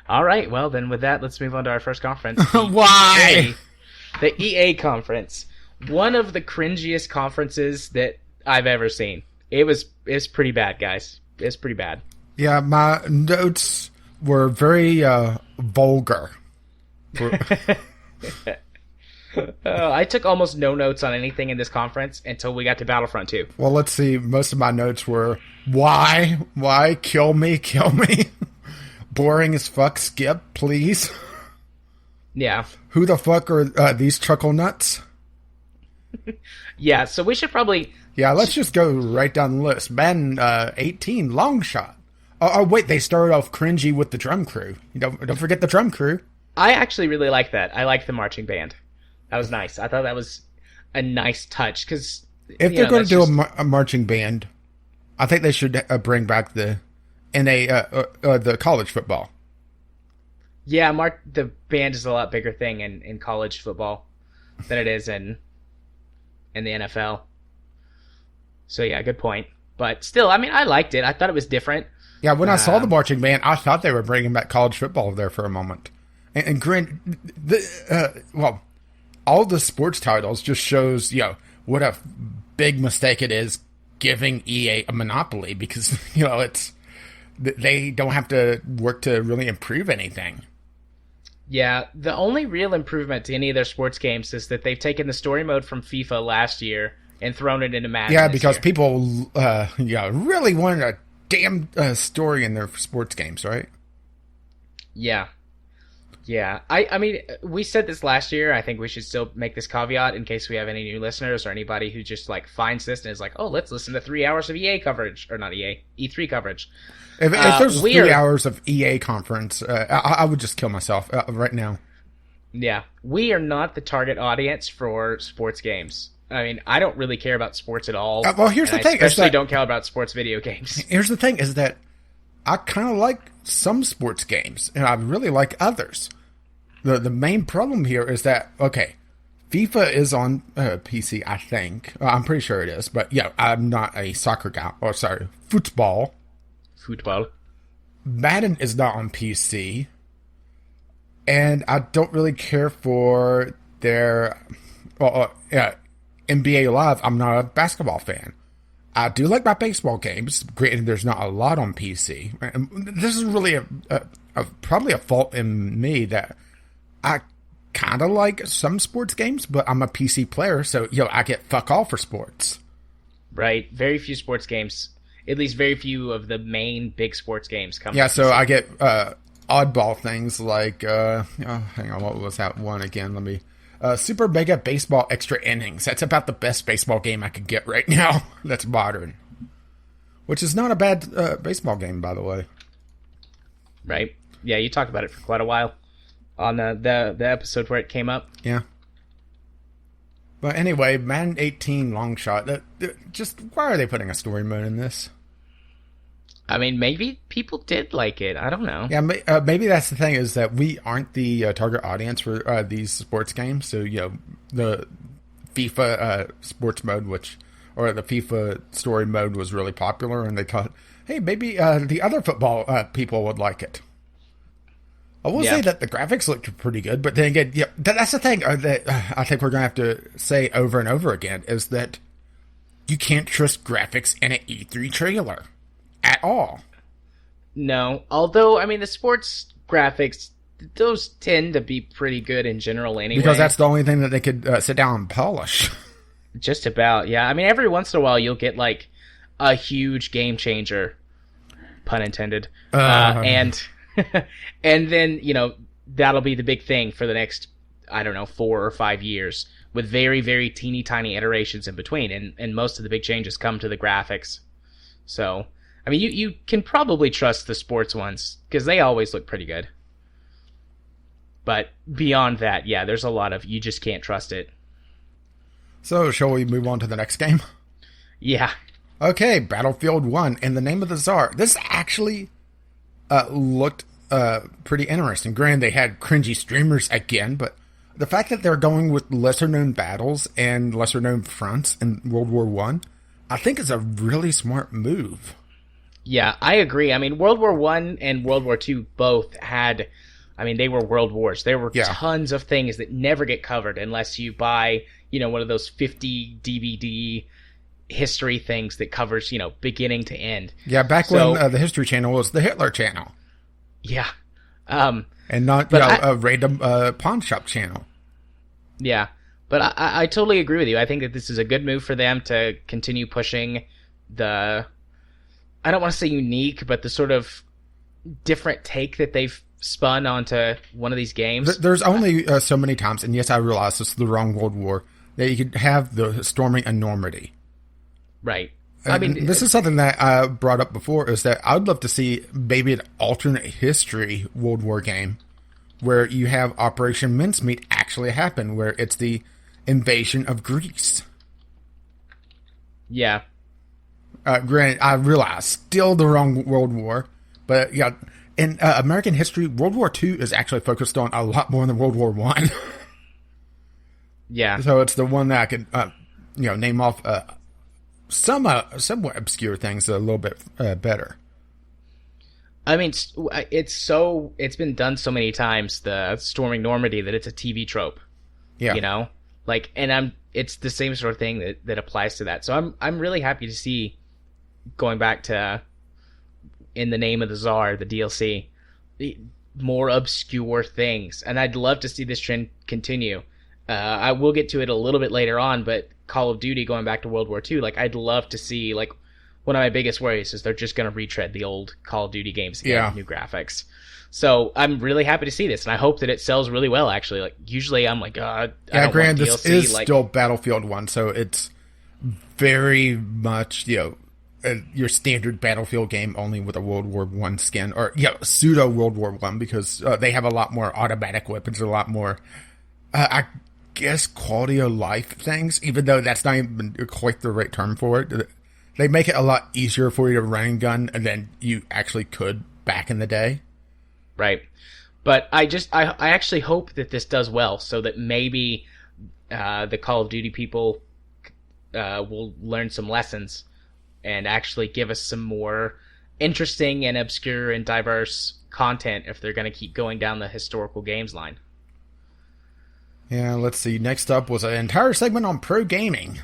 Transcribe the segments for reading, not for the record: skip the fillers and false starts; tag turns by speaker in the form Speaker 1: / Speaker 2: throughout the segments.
Speaker 1: All right, well, then with that, let's move on to our first conference.
Speaker 2: Why?
Speaker 1: The EA conference. One of the cringiest conferences that I've ever seen. It's pretty bad, guys. It's pretty bad.
Speaker 2: Yeah, my notes were very vulgar.
Speaker 1: I took almost no notes on anything in this conference until we got to Battlefront 2.
Speaker 2: Well, let's see. Most of my notes were, why? Why? Kill me. Boring as fuck. Skip, please.
Speaker 1: Yeah.
Speaker 2: Who the fuck are these chuckle nuts?
Speaker 1: Yeah, so we should probably...
Speaker 2: Yeah, let's just go right down the list. Madden 18, long shot. Oh, wait, they started off cringy with the drum crew. Don't forget the drum crew.
Speaker 1: I actually really like that. I like the marching band. That was nice. I thought that was a nice touch, because...
Speaker 2: If they're going to do a marching band, I think they should bring back the college football.
Speaker 1: Yeah, the band is a lot bigger thing in college football than it is in the NFL. So yeah, good point. But still, I mean, I liked it. I thought it was different.
Speaker 2: Yeah, when I saw the marching band, I thought they were bringing back college football there for a moment. And all the sports titles just shows, what a big mistake it is giving EA a monopoly, because, they don't have to work to really improve anything.
Speaker 1: Yeah, the only real improvement to any of their sports games is that they've taken the story mode from FIFA last year and thrown it into Madden.
Speaker 2: Yeah, because people really wanted a damn story in their sports games, right?
Speaker 1: Yeah. Yeah. I mean, we said this last year. I think we should still make this caveat in case we have any new listeners or anybody who just finds this and is like, oh, let's listen to 3 hours of EA coverage. Or not EA, E3 coverage.
Speaker 2: If there's 3 hours of EA conference, I would just kill myself right now.
Speaker 1: Yeah. We are not the target audience for sports games. I mean, I don't really care about sports at all.
Speaker 2: Well, here's the thing.
Speaker 1: I especially don't care about sports video games.
Speaker 2: Here's the thing, is that I kind of like some sports games, and I really like others. The main problem here is that, okay, FIFA is on PC, I think. I'm pretty sure it is. But, yeah, I'm not a soccer guy. Or, sorry, football. Madden is not on PC. And I don't really care for their... NBA Live. I'm not a basketball fan. I do like my baseball games. Granted, there's not a lot on PC. And this is really probably a fault in me that I kind of like some sports games, but I'm a PC player, so I get fuck all for sports.
Speaker 1: Right. Very few sports games. At least very few of the main big sports games come.
Speaker 2: Yeah, so I get oddball things like hang on, what was that one again? Let me Super Mega Baseball Extra Innings. That's about the best baseball game I could get right now. That's modern. Which is not a bad baseball game, by the way.
Speaker 1: Right. Yeah, you talked about it for quite a while on the episode where it came up.
Speaker 2: Yeah. But anyway, Madden 18 long shot. Just why are they putting a story mode in this?
Speaker 1: I mean, maybe people did like it. I don't know.
Speaker 2: Yeah, maybe that's the thing, is that we aren't the target audience for these sports games. So, the FIFA sports mode, or the FIFA story mode was really popular, and they thought, hey, maybe the other football people would like it. I will say that the graphics looked pretty good, but then again, that's the thing that I think we're going to have to say over and over again, is that you can't trust graphics in an E3 trailer. At all.
Speaker 1: No. Although, I mean, the sports graphics, those tend to be pretty good in general anyway.
Speaker 2: Because that's the only thing that they could sit down and polish.
Speaker 1: Just about, yeah. I mean, every once in a while you'll get, a huge game changer. Pun intended. And then, that'll be the big thing for the next, 4 or 5 years. With very, very teeny tiny iterations in between. And most of the big changes come to the graphics. So... I mean, you can probably trust the sports ones, because they always look pretty good. But beyond that, yeah, there's a lot of, you just can't trust it.
Speaker 2: So, shall we move on to the next game?
Speaker 1: Yeah.
Speaker 2: Okay, Battlefield 1, In the Name of the Tsar. This actually looked pretty interesting. Granted, they had cringy streamers again, but the fact that they're going with lesser known battles and lesser known fronts in World War One, I think is a really smart move.
Speaker 1: Yeah, I agree. I mean, World War One and World War Two both had, I mean, they were world wars. There were tons of things that never get covered unless you buy, one of those 50 DVD history things that covers, beginning to end.
Speaker 2: Yeah, back when the History Channel was the Hitler Channel.
Speaker 1: Yeah.
Speaker 2: And not a random pawn shop channel.
Speaker 1: Yeah. But I totally agree with you. I think that this is a good move for them to continue pushing the, I don't want to say unique, but the sort of different take that they've spun onto one of these games.
Speaker 2: There's only so many times, and yes, I realize this is the wrong World War, that you could have the storming a Normandy.
Speaker 1: Right.
Speaker 2: I mean, this is something that I brought up before, is that I'd love to see maybe an alternate history World War game where you have Operation Mincemeat actually happen, where it's the invasion of Greece.
Speaker 1: Yeah.
Speaker 2: Granted, I realize still the wrong World War, but yeah, in American history, World War II is actually focused on a lot more than World War I.
Speaker 1: Yeah.
Speaker 2: So it's the one that I could, name off somewhat obscure things a little bit better.
Speaker 1: I mean, it's been done so many times, the storming Normandy, that it's a TV trope.
Speaker 2: Yeah.
Speaker 1: It's the same sort of thing that applies to that. So I'm really happy to see, going back to In the Name of the Tsar, the DLC, more obscure things. And I'd love to see this trend continue. I will get to it a little bit later on, but Call of Duty, going back to World War II, I'd love to see, one of my biggest worries is they're just going to retread the old Call of Duty games again with new graphics. So I'm really happy to see this, and I hope that it sells really well, actually. Usually I'm like, I don't want DLC.
Speaker 2: This is still Battlefield 1, so it's very much, your standard Battlefield game, only with a World War I skin, or, pseudo World War I, because they have a lot more automatic weapons, a lot more, I guess, quality of life things, even though that's not even quite the right term for it. They make it a lot easier for you to run and gun than you actually could back in the day.
Speaker 1: Right. But I actually hope that this does well, so that maybe the Call of Duty people will learn some lessons and actually give us some more interesting and obscure and diverse content if they're going to keep going down the historical games line.
Speaker 2: Yeah, let's see. Next up was an entire segment on pro gaming.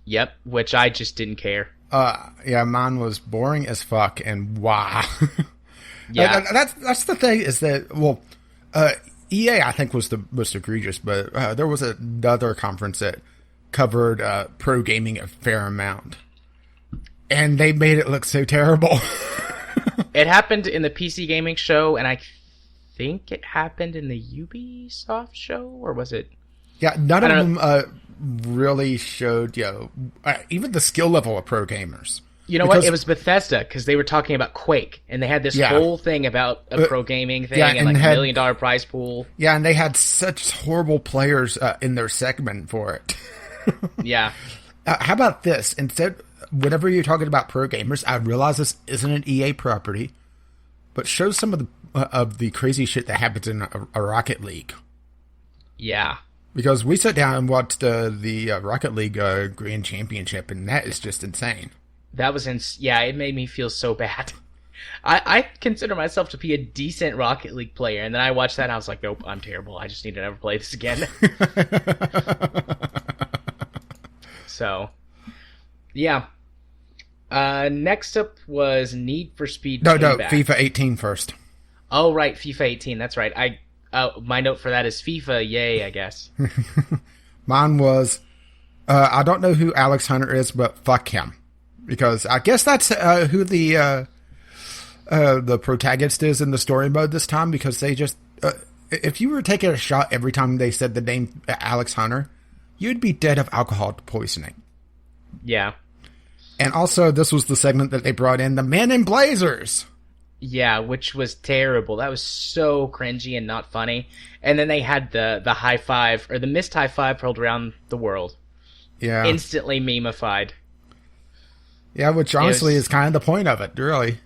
Speaker 1: Yep, which I just didn't care.
Speaker 2: Yeah, mine was boring as fuck, and wow.
Speaker 1: Yeah.
Speaker 2: That's the thing, is that, EA, I think, was the most egregious, but there was another conference that covered pro gaming a fair amount. And they made it look so terrible.
Speaker 1: It happened in the PC gaming show, and I think it happened in the Ubisoft show, or was it?
Speaker 2: Yeah, none of them really showed, even the skill level of pro gamers.
Speaker 1: You know what? It was Bethesda, because they were talking about Quake, and they had this whole thing about a pro gaming thing, and like $1 million prize pool.
Speaker 2: Yeah, and they had such horrible players in their segment for it.
Speaker 1: Yeah.
Speaker 2: How about this? Instead, whenever you're talking about pro gamers, I realize this isn't an EA property, but show some of the crazy shit that happens in a Rocket League.
Speaker 1: Yeah. Because
Speaker 2: we sat down and watched the Rocket League Grand Championship, and that is just insane.
Speaker 1: That was it made me feel so bad. I consider myself to be a decent Rocket League player, and then I watched that and I was like, nope, I'm terrible. I just need to never play this again. So, yeah. Next up was Need for Speed Payback.
Speaker 2: FIFA 18 first.
Speaker 1: Oh, right, FIFA 18, that's right. My note for that is FIFA, yay, I guess.
Speaker 2: Mine was, I don't know who Alex Hunter is, but fuck him. Because I guess that's who the protagonist is in the story mode this time, because they just... if you were taking a shot every time they said the name Alex Hunter, you'd be dead of alcohol poisoning.
Speaker 1: Yeah.
Speaker 2: And also, this was the segment that they brought in, the Men in Blazers.
Speaker 1: Yeah, which was terrible. That was so cringy and not funny. And then they had the high five, or the missed high five hurled around the world.
Speaker 2: Yeah.
Speaker 1: Instantly meme-ified.
Speaker 2: Yeah, which honestly is kind of the point of it, really.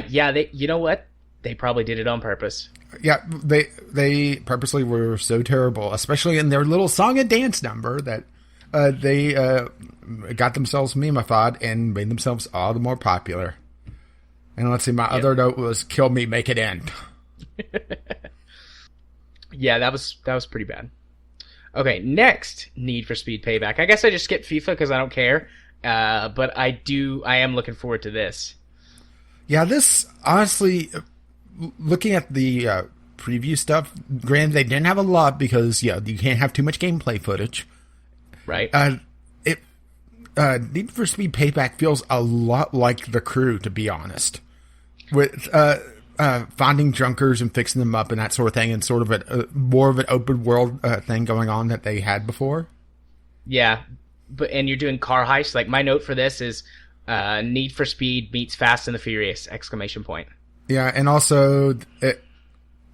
Speaker 1: You know what? They probably did it on purpose.
Speaker 2: Yeah, they purposely were so terrible, especially in their little song and dance number, that they got themselves memeified and made themselves all the more popular. And let's see, my other note was "Kill me, make it end."
Speaker 1: Yeah, that was pretty bad. Okay, next, Need for Speed Payback. I guess I just skipped FIFA because I don't care, but I am looking forward to this.
Speaker 2: Yeah, this, honestly, looking at the preview stuff, granted, they didn't have a lot because, you can't have too much gameplay footage.
Speaker 1: Right.
Speaker 2: Need for Speed Payback feels a lot like The Crew, to be honest. With finding junkers and fixing them up and that sort of thing, and sort of more of an open world thing going on that they had before.
Speaker 1: Yeah, and you're doing car heists. Like, my note for this is Need for Speed meets Fast and the Furious! !
Speaker 2: Yeah, and also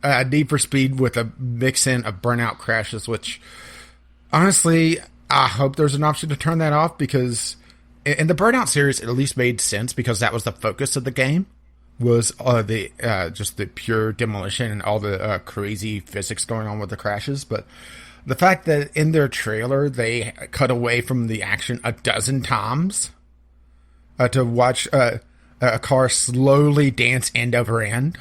Speaker 2: Need for Speed with a mix-in of burnout crashes, which, honestly, I hope there's an option to turn that off, because in the Burnout series, it at least made sense because that was the focus of the game, was just the pure demolition and all the crazy physics going on with the crashes. But the fact that in their trailer they cut away from the action a dozen times to watch a car slowly dance end over end.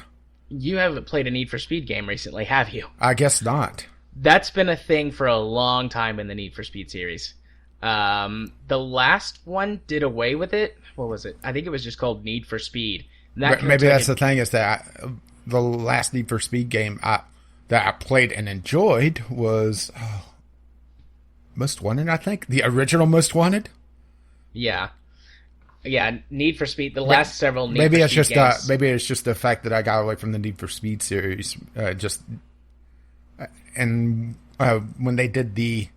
Speaker 1: You haven't played a Need for Speed game recently, have you?
Speaker 2: I guess not.
Speaker 1: That's been a thing for a long time in the Need for Speed series. The last one did away with it. What was it? I think it was just called Need for Speed.
Speaker 2: Maybe that's the thing, is that the last Need for Speed game that I played and enjoyed was Most Wanted, I think. The original Most Wanted.
Speaker 1: Yeah. Yeah, Need for Speed. The last several Need for Speed games.
Speaker 2: Maybe it's just the fact that I got away from the Need for Speed series. And when they did the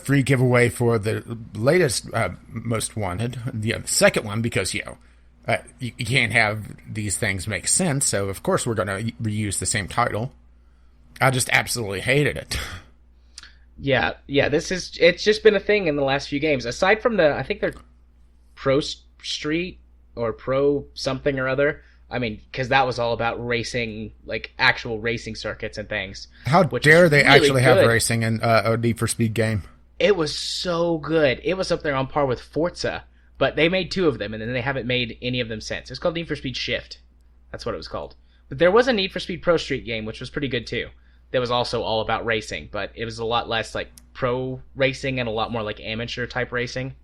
Speaker 2: free giveaway for the latest Most Wanted, the second one, because, you can't have these things make sense, so of course we're going to reuse the same title. I just absolutely hated it.
Speaker 1: Yeah, it's just been a thing in the last few games. Aside from I think they're Pro Street or Pro something or other. I mean, because that was all about racing, like actual racing circuits and things.
Speaker 2: How dare they actually have racing in a Need for Speed game?
Speaker 1: It was so good. It was up there on par with Forza. But they made 2 of them, and then they haven't made any of them since. It's called Need for Speed Shift. That's what it was called. But there was a Need for Speed Pro Street game, which was pretty good too. That was also all about racing, but it was a lot less like pro racing and a lot more like amateur type racing.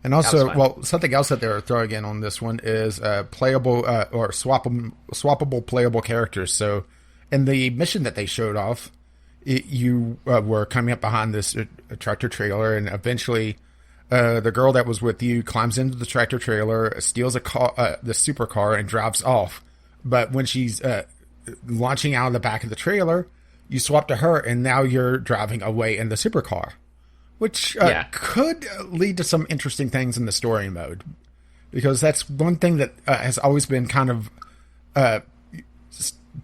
Speaker 2: And also, something else that they're throwing in on this one is playable or swappable playable characters. So in the mission that they showed off, you were coming up behind this tractor trailer, and eventually the girl that was with you climbs into the tractor trailer, steals the supercar, and drives off. But when she's launching out of the back of the trailer, you swap to her, and now you're driving away in the supercar, which could lead to some interesting things in the story mode, because that's one thing that has always been kind of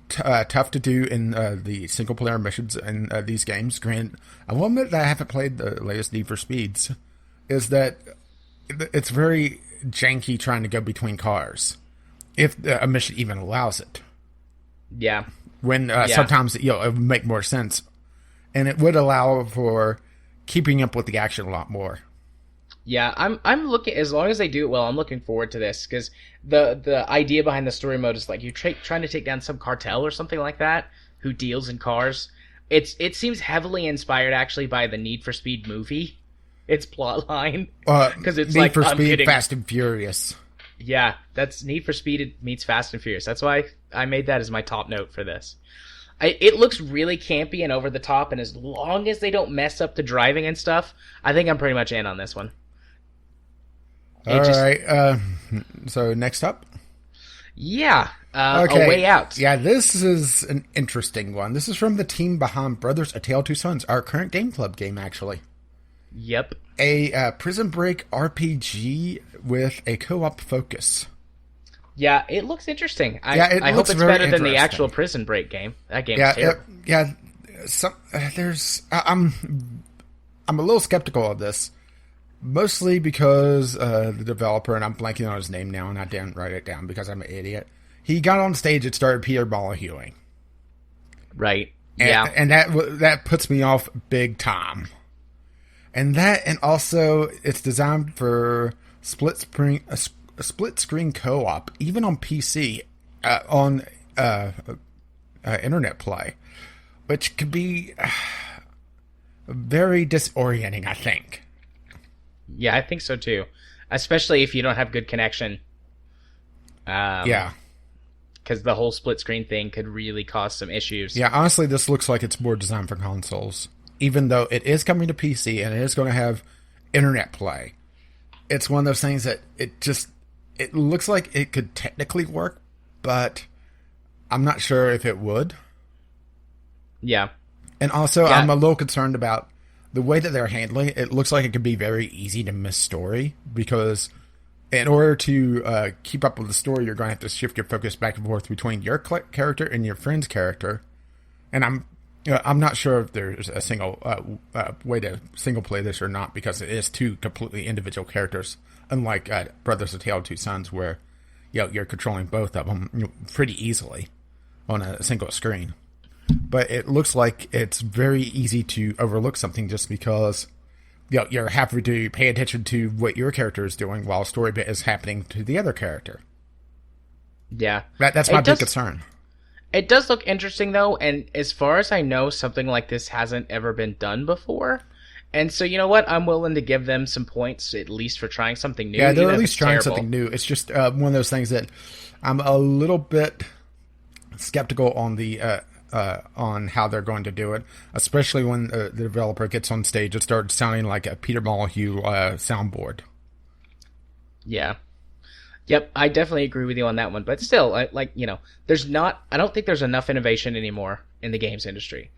Speaker 2: tough to do in the single-player missions in these games. Granted, I will admit that I haven't played the latest Need for Speeds, is that it's very janky trying to go between cars, if a mission even allows it.
Speaker 1: Yeah.
Speaker 2: When sometimes it would make more sense, and it would allow for keeping up with the action a lot more.
Speaker 1: Yeah, I'm looking, as long as they do it well, I'm looking forward to this, because the idea behind the story mode is like you're trying to take down some cartel or something like that who deals in cars. It seems heavily inspired actually by the Need for Speed movie. Its plot line, because it's
Speaker 2: Need for Speed, Fast and Furious.
Speaker 1: Yeah, that's Need for Speed meets Fast and Furious. That's why I made that as my top note for this. It looks really campy and over the top, and as long as they don't mess up the driving and stuff, I think I'm pretty much in on this one.
Speaker 2: All right. So next up?
Speaker 1: Yeah. A Way Out.
Speaker 2: Yeah, this is an interesting one. This is from the team behind Brothers: A Tale of Two Sons, our current Game Club game, actually.
Speaker 1: Yep.
Speaker 2: A Prison Break RPG with a co-op focus.
Speaker 1: Yeah, it looks interesting. I hope it's better than the actual Prison Break game. That game is terrible.
Speaker 2: I'm a little skeptical of this, mostly because the developer, and I'm blanking on his name now, and I didn't write it down because I'm an idiot. he got on stage and started Peter Molyneuxing.
Speaker 1: Right.
Speaker 2: And,
Speaker 1: yeah.
Speaker 2: And that puts me off big time. And also it's designed for split screen co-op, even on PC, on internet play, which could be very disorienting, I think.
Speaker 1: Yeah, I think so too. Especially if you don't have good connection.
Speaker 2: Yeah.
Speaker 1: Because the whole split screen thing could really cause some issues.
Speaker 2: Yeah, honestly, this looks like it's more designed for consoles. Even though it is coming to PC and it is going to have internet play. It's one of those things that it looks like it could technically work, but I'm not sure if it would.
Speaker 1: Yeah.
Speaker 2: And also, I'm a little concerned about the way that they're handling it. It looks like it could be very easy to miss story, because in order to keep up with the story, you're going to have to shift your focus back and forth between your character and your friend's character. And I'm not sure if there's a single way to single play this or not, because it is two completely individual characters, unlike Brothers: A Tale of Two Sons, where you're controlling both of them pretty easily on a single screen. But it looks like it's very easy to overlook something just because you're having to pay attention to what your character is doing while story bit is happening to the other character.
Speaker 1: Yeah.
Speaker 2: That's my big concern.
Speaker 1: It does look interesting, though, and as far as I know, something like this hasn't ever been done before. And so, you know what? I'm willing to give them some points, at least for trying something new.
Speaker 2: Yeah, they're at least trying something new. It's just one of those things that I'm a little bit skeptical on on how they're going to do it, especially when the developer gets on stage and starts sounding like a Peter Molyneux soundboard.
Speaker 1: Yeah. Yep, I definitely agree with you on that one. But still, I don't think there's enough innovation anymore in the games industry.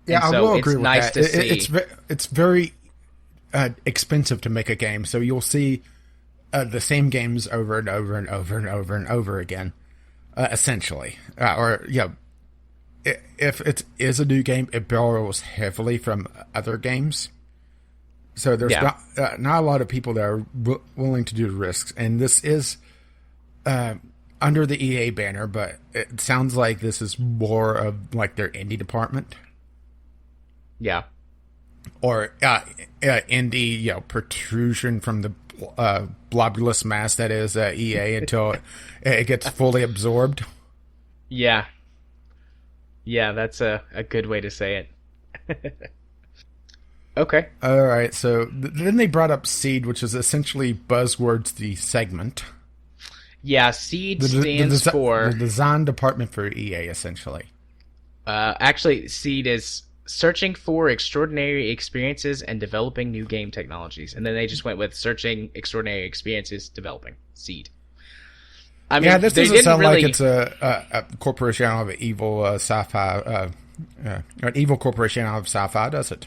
Speaker 2: Yeah,
Speaker 1: and
Speaker 2: I will agree
Speaker 1: with that.
Speaker 2: To see. It's very expensive to make a game, so you'll see the same games over and over and over and over and over again, essentially. If it is a new game, it borrows heavily from other games. So there's not a lot of people that are willing to do the risks. And this is under the EA banner, but it sounds like this is more of like their indie department.
Speaker 1: Yeah.
Speaker 2: Or indie, protrusion from the blobulous mass that is EA until it gets fully absorbed.
Speaker 1: Yeah. Yeah, that's a good way to say it. Okay.
Speaker 2: All right, so then they brought up Seed, which is essentially Buzzwords, the segment.
Speaker 1: Yeah, Seed stands for...
Speaker 2: The design department for EA, essentially.
Speaker 1: Actually, Seed is searching for extraordinary experiences and developing new game technologies. And then they just went with searching extraordinary experiences, developing. Seed. I mean,
Speaker 2: this doesn't sound like it's a corporation out of an evil sci-fi, an evil corporation out of sci-fi, does it?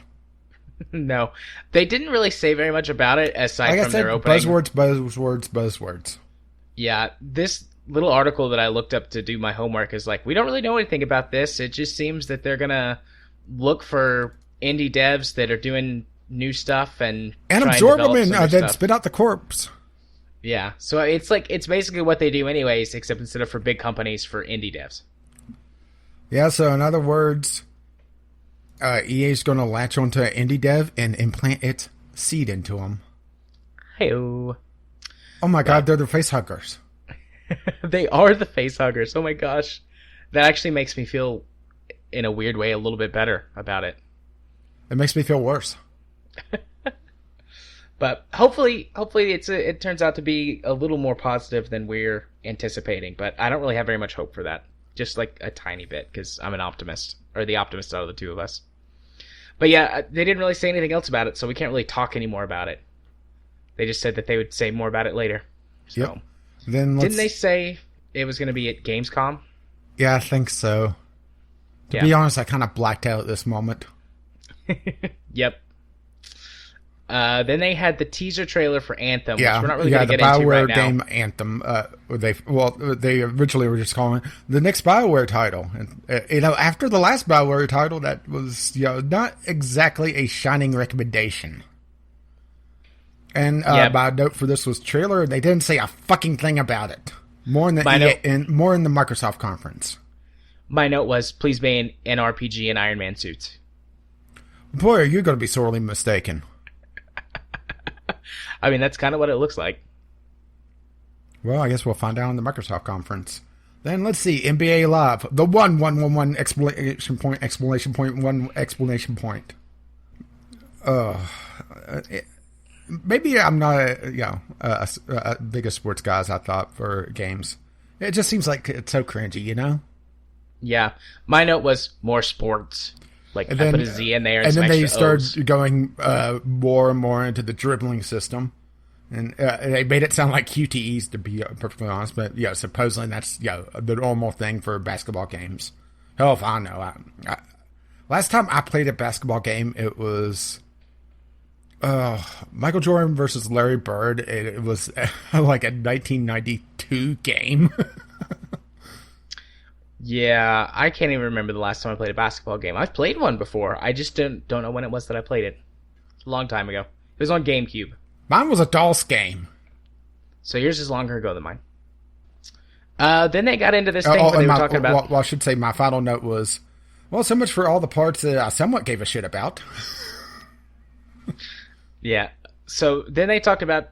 Speaker 1: No. They didn't really say very much about it, aside from their opening.
Speaker 2: Buzzwords.
Speaker 1: Yeah, this little article that I looked up to do my homework is like, we don't really know anything about this. It just seems that they're going to look for indie devs that are doing new stuff and
Speaker 2: absorb them and then spit out the corpse.
Speaker 1: Yeah, so it's basically what they do anyways, except instead of for big companies, for indie devs.
Speaker 2: Yeah, so in other words, EA is going to latch onto an indie dev and implant its seed into them.
Speaker 1: Hey-o.
Speaker 2: Oh my god, they're the face huggers.
Speaker 1: They are the face huggers. Oh my gosh. That actually makes me feel, in a weird way, a little bit better about it.
Speaker 2: It makes me feel worse.
Speaker 1: But hopefully it turns out to be a little more positive than we're anticipating. But I don't really have very much hope for that. Just like a tiny bit, because I'm an optimist. Or the optimist out of the two of us. But yeah, they didn't really say anything else about it, so we can't really talk anymore about it. They just said that they would say more about it later. So.
Speaker 2: Yep. Then
Speaker 1: didn't they say it was going to be at Gamescom?
Speaker 2: Yeah, I think so. To be honest, I kind of blacked out at this moment.
Speaker 1: Yep. Then they had the teaser trailer for Anthem, which we're not really
Speaker 2: going
Speaker 1: to get into right now.
Speaker 2: the BioWare game Anthem. They originally were just calling it the next BioWare title. And, after the last BioWare title, that was not exactly a shining recommendation. And my note for this was trailer, and they didn't say a fucking thing about it. More in the more in the Microsoft conference.
Speaker 1: My note was, please ban NRPG and Iron Man suits.
Speaker 2: Boy, are you going to be sorely mistaken.
Speaker 1: I mean, that's kind of what it looks like.
Speaker 2: Well, I guess we'll find out in the Microsoft conference. Then let's see, NBA Live, the 1 exclamation point. Maybe I'm not a biggest sports guy as I thought for games. It just seems like it's so cringy, you know?
Speaker 1: Yeah, my note was more sports. Like, I put a Z in there.
Speaker 2: And then they started
Speaker 1: O's.
Speaker 2: going more and more into the dribbling system. And they made it sound like QTEs, to be perfectly honest. But, yeah, supposedly that's the normal thing for basketball games. Hell if I know. Last time I played a basketball game, it was Michael Jordan versus Larry Bird. It was like a 1992 game.
Speaker 1: Yeah, I can't even remember the last time I played a basketball game. I've played one before. I just don't know when it was that I played it. A long time ago. It was on GameCube.
Speaker 2: Mine was a DOS game.
Speaker 1: So yours is longer ago than mine. Then they got into this thing where they were talking about...
Speaker 2: Well, I should say my final note was, well, so much for all the parts that I somewhat gave a shit about.
Speaker 1: Yeah. So then they talked about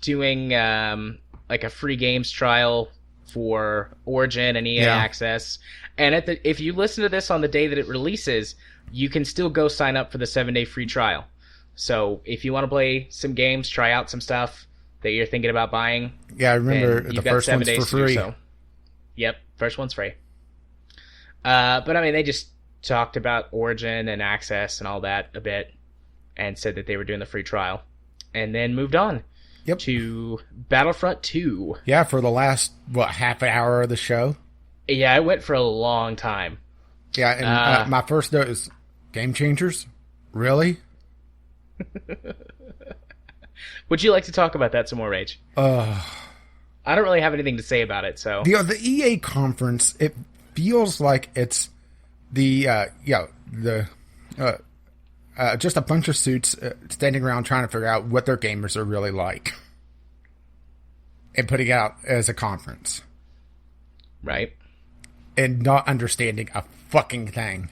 Speaker 1: doing like a free games trial for Origin and EA Access. And if you listen to this on the day that it releases, you can still go sign up for the 7-day free trial. So if you want to play some games, try out some stuff that you're thinking about buying.
Speaker 2: Yeah, I remember the first one's for free.
Speaker 1: So. Yep, first one's free. But I mean, they just talked about Origin and Access and all that a bit and said that they were doing the free trial and then moved on.
Speaker 2: Yep.
Speaker 1: To Battlefront 2.
Speaker 2: Yeah, for the last, half an hour of the show?
Speaker 1: Yeah, it went for a long time.
Speaker 2: Yeah, and my first note is, game changers? Really?
Speaker 1: Would you like to talk about that some more, Rage? I don't really have anything to say about it, so...
Speaker 2: The EA conference, it feels like it's just a bunch of suits standing around trying to figure out what their gamers are really like. And putting it out as a conference.
Speaker 1: Right.
Speaker 2: And not understanding a fucking thing.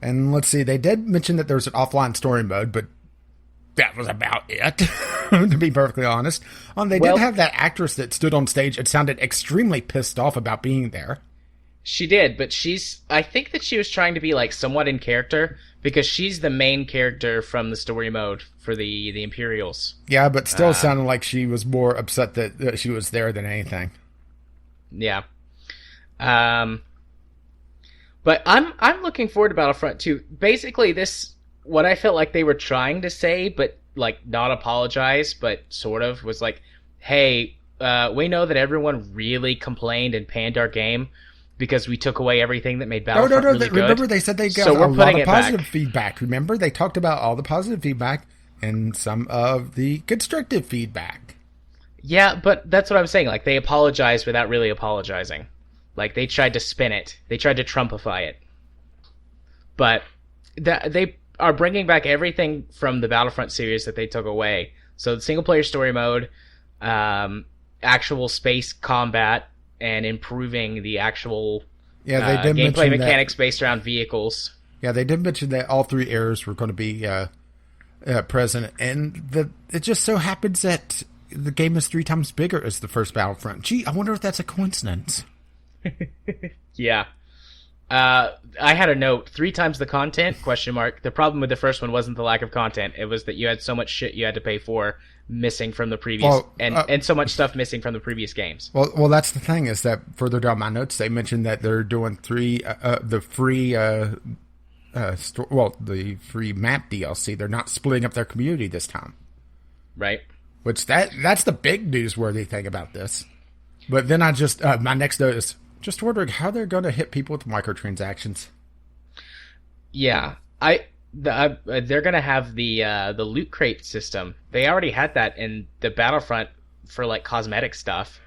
Speaker 2: And let's see, they did mention that there's an offline story mode, but that was about it, to be perfectly honest. They did have that actress that stood on stage and sounded extremely pissed off about being there.
Speaker 1: She did, but I think that she was trying to be like somewhat in character because she's the main character from the story mode for the Imperials.
Speaker 2: Yeah, but still sounded like she was more upset that she was there than anything.
Speaker 1: Yeah. But I'm looking forward to Battlefront 2. Basically, what I felt like they were trying to say, but like not apologize, but sort of was like, hey, we know that everyone really complained and panned our game because we took away everything that made Battlefront really good.
Speaker 2: Remember, they said they got a lot of positive feedback. Remember, they talked about all the positive feedback and some of the constructive feedback.
Speaker 1: Yeah, but that's what I'm saying. Like, they apologized without really apologizing. Like, they tried to spin it. They tried to Trumpify it. But they are bringing back everything from the Battlefront series that they took away. So the single-player story mode, actual space combat, and improving the actual gameplay mechanics based around vehicles. Yeah,
Speaker 2: they did mention that all three eras were going to be present, and it just so happens that the game is 3 times bigger as the first Battlefront. Gee, I wonder if that's a coincidence.
Speaker 1: Yeah. I had a note, 3 times the content, ? The problem with the first one wasn't the lack of content. It was that you had so much shit you had to pay for missing from the previous, and so much stuff missing from the previous games.
Speaker 2: Well, that's the thing, is that further down my notes, they mentioned that they're doing the free free map DLC. They're not splitting up their community this time.
Speaker 1: Right.
Speaker 2: Which that's the big newsworthy thing about this. But then I just, my next note is just wondering how they're going to hit people with microtransactions.
Speaker 1: Yeah. They're going to have the loot crate system. They already had that in the Battlefront for like cosmetic stuff.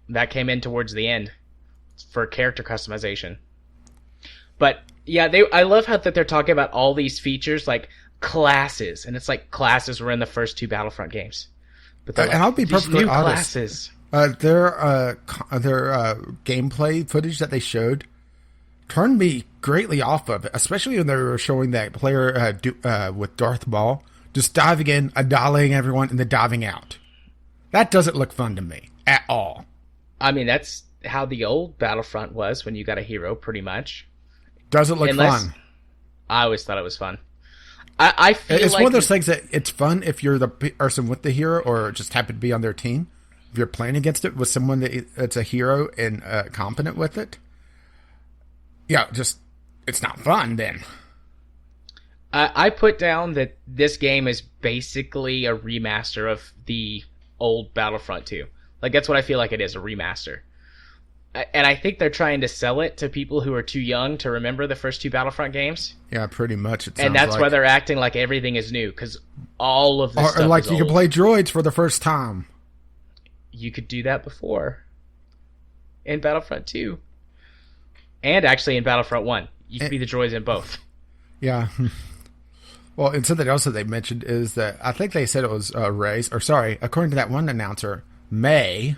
Speaker 1: That came in towards the end for character customization. But yeah, I love how that they're talking about all these features like classes, and it's like classes were in the first 2 Battlefront games. But
Speaker 2: and I'll be perfectly honest.
Speaker 1: Classes.
Speaker 2: Their gameplay footage that they showed turned me greatly off of it, especially when they were showing that player with Darth Maul just diving in, annihilating everyone, and then diving out. That doesn't look fun to me at all.
Speaker 1: I mean, that's how the old Battlefront was when you got a hero, pretty much.
Speaker 2: Doesn't look fun.
Speaker 1: I always thought it was fun. I feel
Speaker 2: it's
Speaker 1: like
Speaker 2: one of those things that it's fun if you're the person with the hero or just happen to be on their team. If you're playing against it with someone that's a hero and competent with it, yeah, just it's not fun then.
Speaker 1: I put down that this game is basically a remaster of the old Battlefront 2. Like, that's what I feel like it is, a remaster. And I think they're trying to sell it to people who are too young to remember the first two Battlefront games.
Speaker 2: Yeah, pretty much.
Speaker 1: And that's why they're acting like everything is new, because all of this stuff
Speaker 2: like
Speaker 1: is
Speaker 2: you
Speaker 1: old.
Speaker 2: can play droids for the first time.
Speaker 1: You could do that before in Battlefront 2. And actually in Battlefront 1. You could be the droids in both.
Speaker 2: Yeah. Well, and something else that they mentioned is that I think they said it was Rey's, or sorry, according to that one announcer, May.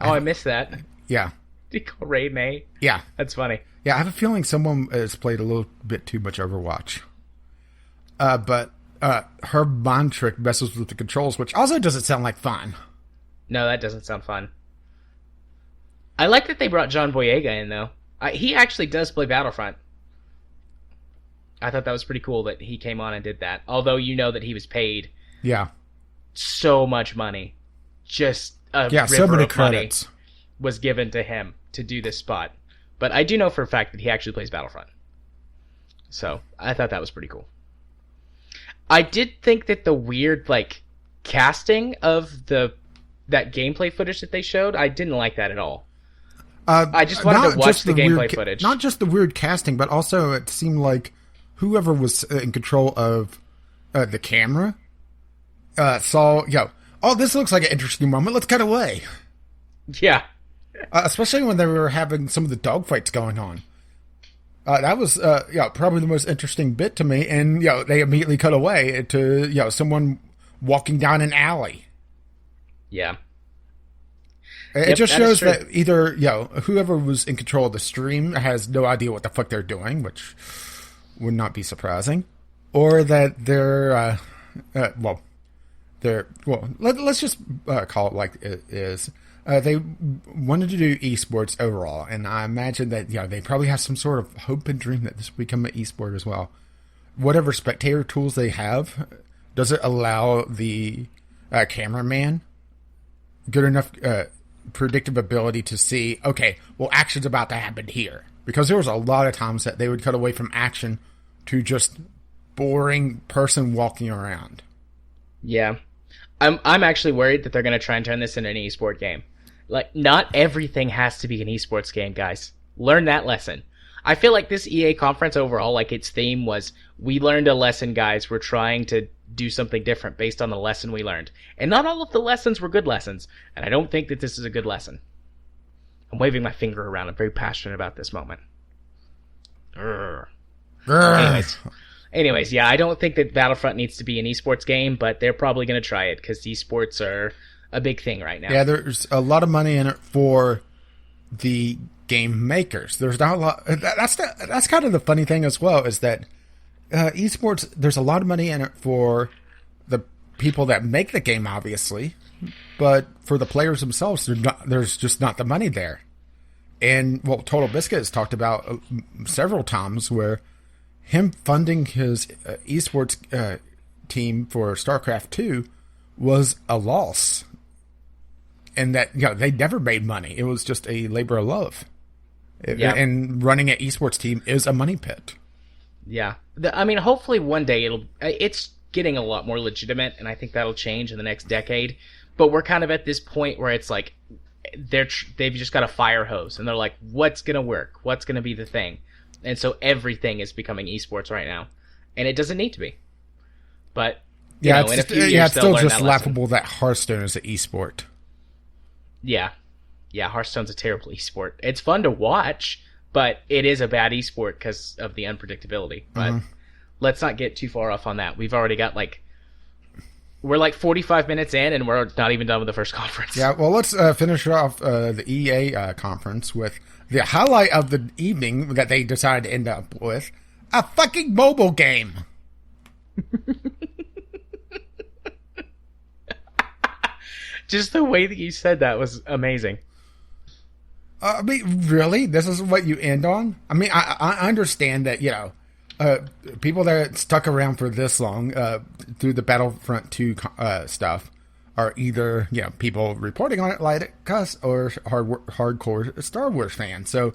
Speaker 1: Oh, I missed that.
Speaker 2: Yeah.
Speaker 1: Did you call Rey May?
Speaker 2: Yeah.
Speaker 1: That's funny.
Speaker 2: Yeah, I have a feeling someone has played a little bit too much Overwatch. But her mind trick messes with the controls, which also doesn't sound like fun.
Speaker 1: No, that doesn't sound fun. I like that they brought John Boyega in, though. He actually does play Battlefront. I thought that was pretty cool that he came on and did that. Although you know that he was paid so much money. Just a
Speaker 2: so
Speaker 1: river
Speaker 2: many
Speaker 1: of
Speaker 2: credits
Speaker 1: money was given to him to do this spot. But I do know for a fact that he actually plays Battlefront. So I thought that was pretty cool. I did think that the weird casting of that gameplay footage that they showed, I didn't like that at all. I just wanted to watch the gameplay footage.
Speaker 2: Not just the weird casting, but also it seemed like whoever was in control of the camera saw, oh, this looks like an interesting moment. Let's cut away.
Speaker 1: Yeah.
Speaker 2: Especially when they were having some of the dogfights going on. That was, probably the most interesting bit to me. And, they immediately cut away to, someone walking down an alley.
Speaker 1: Yeah.
Speaker 2: It just shows that either, whoever was in control of the stream has no idea what the fuck they're doing, which would not be surprising. Or that they're, let's just call it like it is. They wanted to do esports overall, and I imagine that they probably have some sort of hope and dream that this will become an esport as well. Whatever spectator tools they have, does it allow the cameraman good enough predictive ability to see, okay, well, action's about to happen here? Because there was a lot of times that they would cut away from action to just boring person walking around.
Speaker 1: Yeah. I'm actually worried that they're going to try and turn this into an esport game. Like, not everything has to be an esports game, guys. Learn that lesson. I feel like this EA conference overall, its theme was, we learned a lesson, guys. We're trying to do something different based on the lesson we learned. And not all of the lessons were good lessons. And I don't think that this is a good lesson. I'm waving my finger around. I'm very passionate about this moment. Anyways, yeah, I don't think that Battlefront needs to be an esports game, but they're probably going to try it because esports are a big thing right now.
Speaker 2: Yeah, there's a lot of money in it for the game makers. There's not a lot. That's kind of the funny thing as well, is that esports, there's a lot of money in it for the people that make the game, obviously, but for the players themselves, there's just not the money there. And Total Biscuit has talked about several times where him funding his esports team for StarCraft 2 was a loss. And that, they never made money. It was just a labor of love. And running an esports team is a money pit.
Speaker 1: Yeah. Hopefully one day it's getting a lot more legitimate, and I think that'll change in the next decade. But we're kind of at this point where it's like, they've just got a fire hose, and they're like, what's going to work? What's going to be the thing? And so everything is becoming esports right now. And it doesn't need to be. But, in a few years,
Speaker 2: it's still just laughable that Hearthstone is an esport.
Speaker 1: Yeah. Yeah, Hearthstone's a terrible esport. It's fun to watch, but it is a bad esport because of the unpredictability. But let's not get too far off on that. We've already got, we're like 45 minutes in, and we're not even done with the first conference.
Speaker 2: Yeah, well, let's finish off the EA conference with the highlight of the evening that they decided to end up with: a fucking mobile game.
Speaker 1: Just the way that you said that was amazing.
Speaker 2: I mean, really? This is what you end on? I mean, I understand that, people that stuck around for this long through the Battlefront 2 stuff are either, people reporting on it like us or hardcore Star Wars fans. So,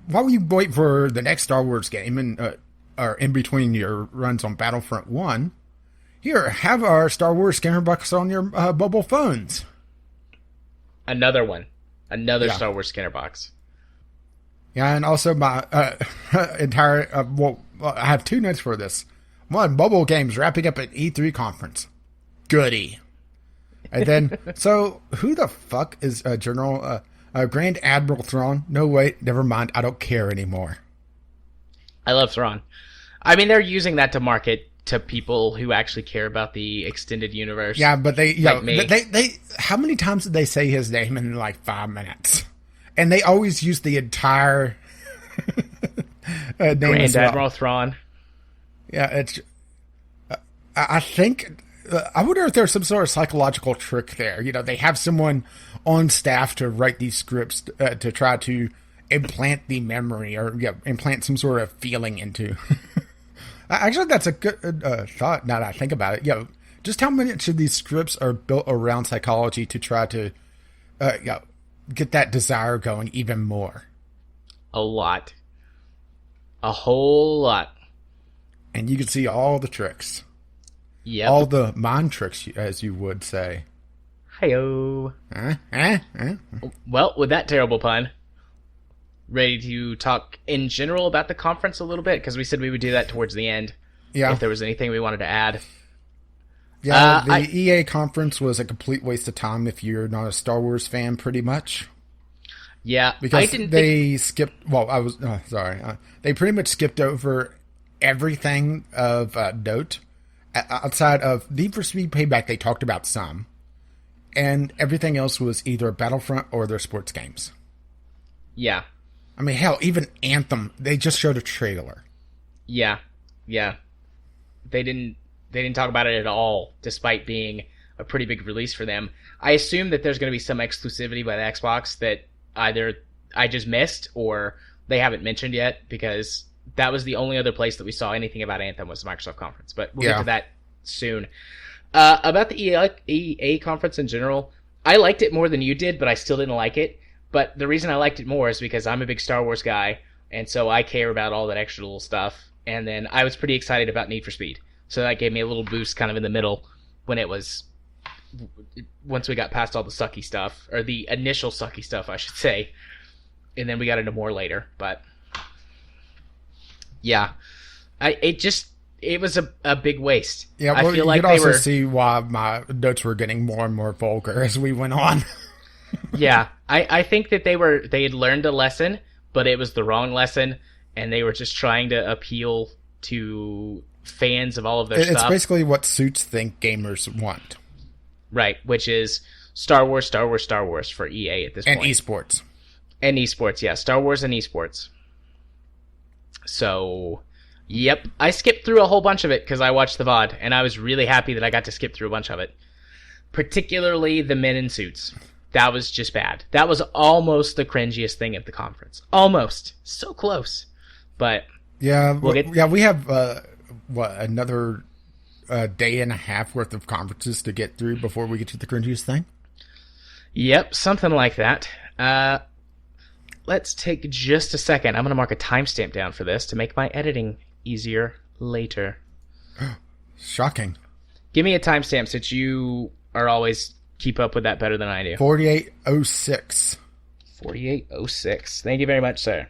Speaker 2: while you wait for the next Star Wars game and or in between your runs on Battlefront 1, here, have our Star Wars scanner box on your mobile phones.
Speaker 1: Another one. Another Star Wars scanner box.
Speaker 2: Yeah, and also my entire... I have 2 notes for this. One, mobile games wrapping up an E3 conference. Goody. And then, so, who the fuck is General... Grand Admiral Thrawn? No, wait, never mind. I don't care anymore.
Speaker 1: I love Thrawn. I mean, they're using that to market to people who actually care about the extended universe.
Speaker 2: Yeah, but they how many times did they say his name in like 5 minutes? And they always use the entire name.
Speaker 1: Grand Admiral Thrawn.
Speaker 2: Yeah, it's. I think. I wonder if there's some sort of psychological trick there. They have someone on staff to write these scripts to try to implant the memory or implant some sort of feeling into. Actually, that's a good thought now that I think about it. Just how much of these scripts are built around psychology to try to get that desire going even more?
Speaker 1: A lot. A whole lot.
Speaker 2: And you can see all the tricks.
Speaker 1: Yep.
Speaker 2: All the mind tricks, as you would say.
Speaker 1: Hi-yo. Well, with that terrible pun, ready to talk in general about the conference a little bit? Because we said we would do that towards the end. Yeah. If there was anything we wanted to add.
Speaker 2: Yeah, the EA conference was a complete waste of time if you're not a Star Wars fan, pretty much.
Speaker 1: Yeah.
Speaker 2: Because skipped... Well, I was... sorry. They pretty much skipped over everything of note. Outside of Need for Speed Payback, they talked about some. And everything else was either Battlefront or their sports games.
Speaker 1: Yeah.
Speaker 2: I mean, hell, even Anthem, they just showed a trailer.
Speaker 1: Yeah. They didn't talk about it at all, despite being a pretty big release for them. I assume that there's going to be some exclusivity by the Xbox that either I just missed or they haven't mentioned yet, because that was the only other place that we saw anything about Anthem was the Microsoft conference. But we'll get to that soon. About the EA conference in general, I liked it more than you did, but I still didn't like it. But the reason I liked it more is because I'm a big Star Wars guy, and so I care about all that extra little stuff. And then I was pretty excited about Need for Speed. So that gave me a little boost kind of in the middle when it was... Once we got past all the sucky stuff, or the initial sucky stuff, I should say. And then we got into more later, but... Yeah. It was a big waste.
Speaker 2: Yeah, well, I feel like you could also see why my notes were getting more and more vulgar as we went on.
Speaker 1: Yeah, I think that they had learned a lesson, but it was the wrong lesson, and they were just trying to appeal to fans of all of their stuff.
Speaker 2: It's basically what suits think gamers want.
Speaker 1: Right, which is Star Wars, Star Wars, Star Wars for EA at this point.
Speaker 2: And esports.
Speaker 1: And esports, yeah. Star Wars and esports. So, yep. I skipped through a whole bunch of it because I watched the VOD, and I was really happy that I got to skip through a bunch of it. Particularly the men in suits. That was just bad. That was almost the cringiest thing at the conference. Almost. So close. But
Speaker 2: yeah, we have another day and a half worth of conferences to get through before we get to the cringiest thing?
Speaker 1: Yep, something like that. Let's take just a second. I'm going to mark a timestamp down for this to make my editing easier later.
Speaker 2: Shocking.
Speaker 1: Give me a timestamp since you are always keep up with that better than I do.
Speaker 2: 4806.
Speaker 1: 4806. Thank you very much, sir.